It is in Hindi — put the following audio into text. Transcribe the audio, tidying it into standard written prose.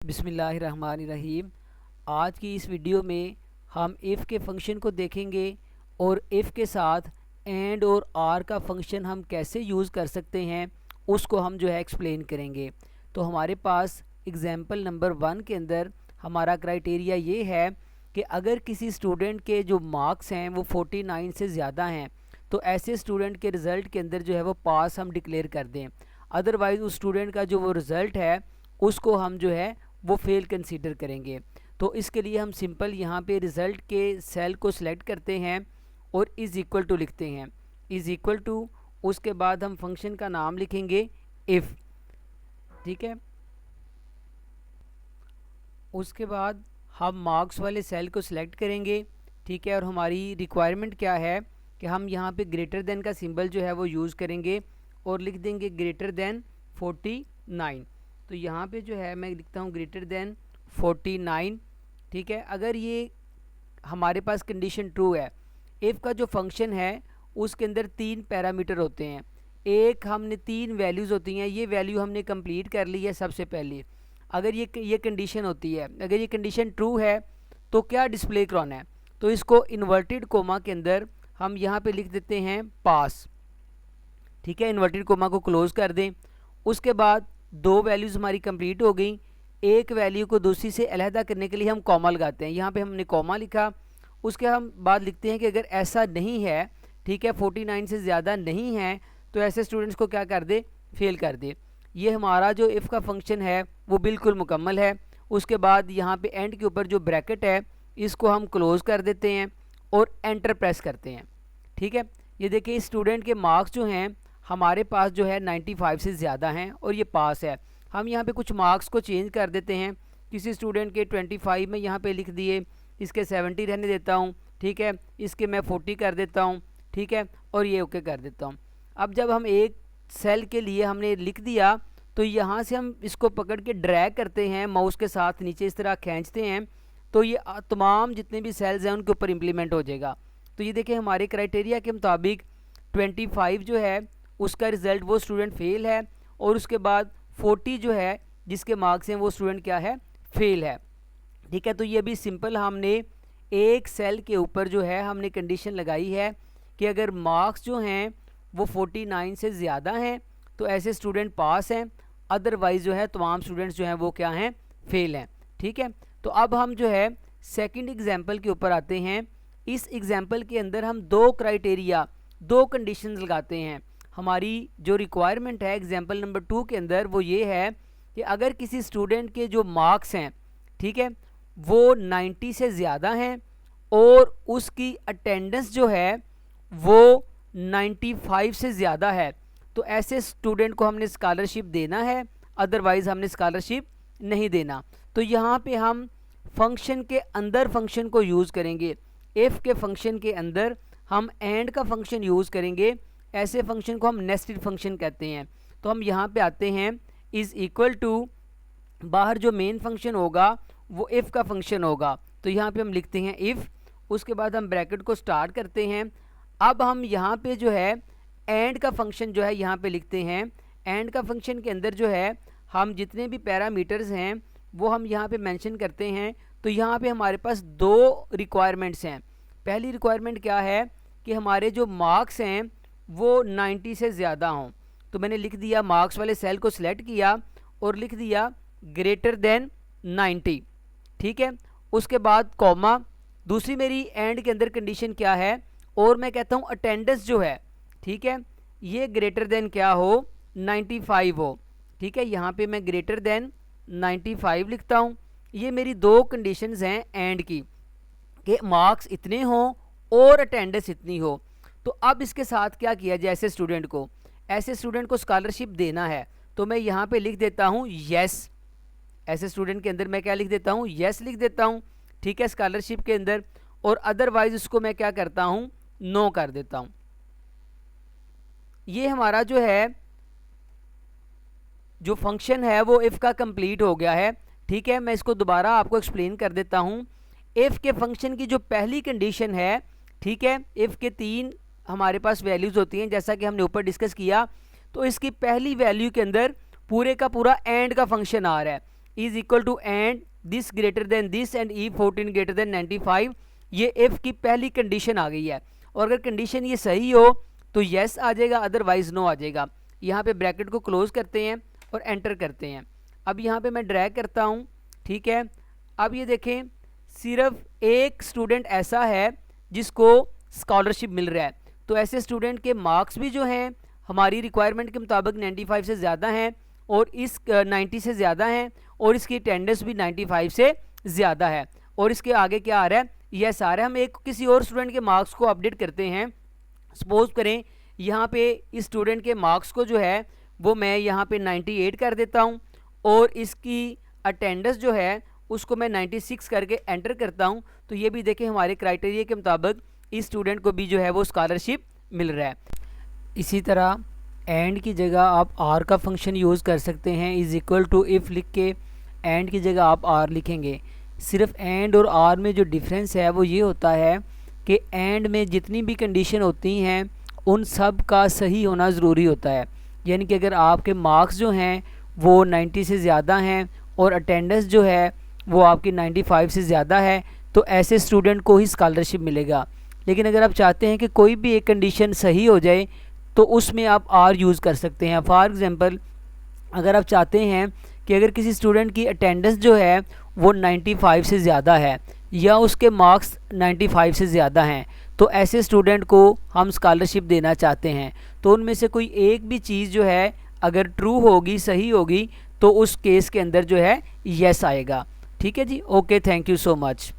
बिस्मिल्लाहिर्रहमानिर्रहीम। आज की इस वीडियो में हम इफ़ के फंक्शन को देखेंगे और इफ़ के साथ एंड और आर का फंक्शन हम कैसे यूज़ कर सकते हैं उसको हम जो है एक्सप्लेन करेंगे। तो हमारे पास एग्ज़ाम्पल नंबर 1 के अंदर हमारा क्राइटेरिया ये है कि अगर किसी स्टूडेंट के जो मार्क्स हैं वो 49 से ज़्यादा हैं तो ऐसे स्टूडेंट के रिज़ल्ट के अंदर जो है वो पास हम डिक्लेयर कर दें। अदरवाइज़ उस स्टूडेंट का जो वो रिज़ल्ट है उसको हम जो है वो फेल कंसीडर करेंगे। तो इसके लिए हम सिंपल यहाँ पे रिज़ल्ट के सेल को सिलेक्ट करते हैं और इज़ इक्वल टू लिखते हैं। इज़ इक्वल टू उसके बाद हम फंक्शन का नाम लिखेंगे इफ़, ठीक है। उसके बाद हम मार्क्स वाले सेल को सिलेक्ट करेंगे, ठीक है। और हमारी रिक्वायरमेंट क्या है कि हम यहाँ पे ग्रेटर देन का सिंबल जो है वो यूज़ करेंगे और लिख देंगे ग्रेटर देन 49। तो यहाँ पे जो है मैं लिखता हूँ ग्रेटर देन 49, ठीक है। अगर ये हमारे पास कंडीशन ट्रू है, इफ़ का जो फंक्शन है उसके अंदर 3 पैरामीटर होते हैं, एक हमने 3 वैल्यूज़ होती हैं, ये वैल्यू हमने कंप्लीट कर ली है सबसे पहले। अगर ये कंडीशन होती है, अगर ये कंडीशन ट्रू है तो क्या डिस्प्ले कराना है, तो इसको इन्वर्टेड कोमा के अंदर हम यहाँ पे लिख देते हैं पास, ठीक है। इन्वर्टेड कोमा को क्लोज कर दें। उसके बाद 2 वैल्यूज़ हमारी कंप्लीट हो गई, एक वैल्यू को दूसरी से अलहदा करने के लिए हम कॉमा लगाते हैं। यहाँ पे हमने कॉमा लिखा, उसके हम बाद लिखते हैं कि अगर ऐसा नहीं है, ठीक है, 49 से ज़्यादा नहीं है तो ऐसे स्टूडेंट्स को क्या कर दे, फेल कर दे। ये हमारा जो इफ़ का फंक्शन है वो बिल्कुल मुकम्मल है। उसके बाद यहाँ पे एंड के ऊपर जो ब्रैकेट है इसको हम क्लोज़ कर देते हैं और एंटर प्रेस करते हैं, ठीक है। ये देखिए स्टूडेंट के मार्क्स जो हैं हमारे पास जो है 95 से ज़्यादा हैं और ये पास है। हम यहाँ पे कुछ मार्क्स को चेंज कर देते हैं, किसी स्टूडेंट के 25 में यहाँ पे लिख दिए, इसके 70 रहने देता हूँ, ठीक है, इसके मैं 40 कर देता हूँ, ठीक है, और ये ओके कर देता हूँ। अब जब हम एक सेल के लिए हमने लिख दिया तो यहाँ से हम इसको पकड़ के ड्रैग करते हैं, माउस के साथ नीचे इस तरह खींचते हैं तो ये तमाम जितने भी सेल्स हैं उनके ऊपर इम्प्लीमेंट हो जाएगा। तो ये देखिए हमारे क्राइटेरिया के मुताबिक 25 जो है उसका रिज़ल्ट वो स्टूडेंट फेल है और उसके बाद 40 जो है जिसके मार्क्स हैं वो स्टूडेंट क्या है, फेल है, ठीक है। तो ये भी सिंपल हमने एक सेल के ऊपर जो है हमने कंडीशन लगाई है कि अगर मार्क्स जो हैं वो 49 से ज़्यादा हैं तो ऐसे स्टूडेंट पास हैं, अदरवाइज़ जो है तमाम स्टूडेंट्स जो हैं वो क्या हैं, फेल हैं, ठीक है। तो अब हम जो है सेकंड एग्जाम्पल के ऊपर आते हैं। इस एग्जाम्पल के अंदर हम 2 क्राइटेरिया, 2 कंडीशंस लगाते हैं। हमारी जो रिक्वायरमेंट है एग्जाम्पल नंबर 2 के अंदर वो ये है कि अगर किसी स्टूडेंट के जो मार्क्स हैं, ठीक है, वो 90 से ज़्यादा हैं और उसकी अटेंडेंस जो है वो 95 से ज़्यादा है तो ऐसे स्टूडेंट को हमने स्कॉलरशिप देना है, अदरवाइज़ हमने स्कॉलरशिप नहीं देना। तो यहाँ पे हम फंक्शन के अंदर फंक्शन को यूज़ करेंगे। इफ़ के फंक्शन के अंदर हम एंड का फंक्शन यूज़ करेंगे, ऐसे फंक्शन को हम नेस्टेड फंक्शन कहते हैं। तो हम यहाँ पे आते हैं इज़ इक्वल टू, बाहर जो मेन फंक्शन होगा वो इफ़ का फंक्शन होगा, तो यहाँ पे हम लिखते हैं इफ़, उसके बाद हम ब्रैकेट को स्टार्ट करते हैं। अब हम यहाँ पे जो है एंड का फंक्शन जो है यहाँ पे लिखते हैं। एंड का फंक्शन के अंदर जो है हम जितने भी पैरामीटर्स हैं वो हम यहाँ पे मेंशन करते हैं। तो यहाँ पे हमारे पास 2 रिक्वायरमेंट्स हैं। पहली रिक्वायरमेंट क्या है कि हमारे जो मार्क्स हैं वो 90 से ज़्यादा हों, तो मैंने लिख दिया, मार्क्स वाले सेल को सिलेक्ट किया और लिख दिया ग्रेटर देन 90, ठीक है। उसके बाद कॉमा, दूसरी मेरी एंड के अंदर कंडीशन क्या है, और मैं कहता हूँ अटेंडेंस जो है, ठीक है, ये ग्रेटर देन क्या हो, 95 हो, ठीक है। यहाँ पे मैं ग्रेटर देन 95 लिखता हूँ। ये मेरी 2 कंडीशंस हैं एंड की कि मार्क्स इतने हों और अटेंडेंस इतनी हो। तो अब इसके साथ क्या किया जाए, ऐसे स्टूडेंट को स्कॉलरशिप देना है तो मैं यहाँ पे लिख देता हूँ येस। ऐसे स्टूडेंट के अंदर मैं क्या लिख देता हूँ, येस लिख देता हूँ, ठीक है, स्कॉलरशिप के अंदर। और अदरवाइज उसको मैं क्या करता हूँ, नो कर देता हूँ। ये हमारा जो है जो फंक्शन है वो इफ़ का कंप्लीट हो गया है, ठीक है। मैं इसको दोबारा आपको एक्सप्लेन कर देता हूँ। इफ़ के फंक्शन की जो पहली कंडीशन है, ठीक है, इफ़ के 3 हमारे पास वैल्यूज़ होती हैं जैसा कि हमने ऊपर डिस्कस किया। तो इसकी पहली वैल्यू के अंदर पूरे का पूरा एंड का फंक्शन आ रहा है, is equal to and this greater than this and E 14 greater than 95, ये इफ़ की पहली कंडीशन आ गई है। और अगर कंडीशन ये सही हो तो येस आ जाएगा, अदरवाइज़ नो आ जाएगा। यहाँ पे ब्रैकेट को क्लोज़ करते हैं और एंटर करते हैं। अब यहाँ पे मैं ड्रैग करता हूँ, ठीक है। अब ये देखें, सिर्फ एक स्टूडेंट ऐसा है जिसको स्कॉलरशिप मिल रहा है, तो ऐसे स्टूडेंट के मार्क्स भी जो हैं हमारी रिक्वायरमेंट के मुताबिक 95 से ज़्यादा हैं और इस 90 से ज़्यादा हैं, और इसकी अटेंडेंस भी 95 से ज़्यादा है। और इसके आगे क्या आ रहा है, यस आ रहा है। हम एक किसी और स्टूडेंट के मार्क्स को अपडेट करते हैं। सपोज करें यहाँ पे इस स्टूडेंट के मार्क्स को जो है वो मैं यहाँ पे 98 कर देता हूँ, और इसकी अटेंडेंस जो है उसको मैं 96 करके एंटर करता हूँ। तो ये भी देखें हमारे क्राइटेरिया के मुताबिक इस स्टूडेंट को भी जो है वो स्कॉलरशिप मिल रहा है। इसी तरह एंड की जगह आप आर का फंक्शन यूज़ कर सकते हैं। इज़ इक्वल टू इफ़ लिख के एंड की जगह आप आर लिखेंगे। सिर्फ एंड और आर में जो डिफरेंस है वो ये होता है कि एंड में जितनी भी कंडीशन होती हैं उन सब का सही होना ज़रूरी होता है। यानी कि अगर आपके मार्क्स जो हैं वो 90 से ज़्यादा हैं और अटेंडेंस जो है वो आपकी 95 से ज़्यादा है, तो ऐसे स्टूडेंट को ही स्कॉलरशिप मिलेगा। लेकिन अगर आप चाहते हैं कि कोई भी एक कंडीशन सही हो जाए तो उसमें आप आर यूज़ कर सकते हैं। फॉर एग्ज़ाम्पल, अगर आप चाहते हैं कि अगर किसी स्टूडेंट की अटेंडेंस जो है वो 95 से ज़्यादा है या उसके मार्क्स 95 से ज़्यादा हैं, तो ऐसे स्टूडेंट को हम स्कॉलरशिप देना चाहते हैं, तो उनमें से कोई एक भी चीज़ जो है अगर ट्रू होगी, सही होगी, तो उस केस के अंदर जो है येस आएगा। ठीक है जी, okay, thank you so much.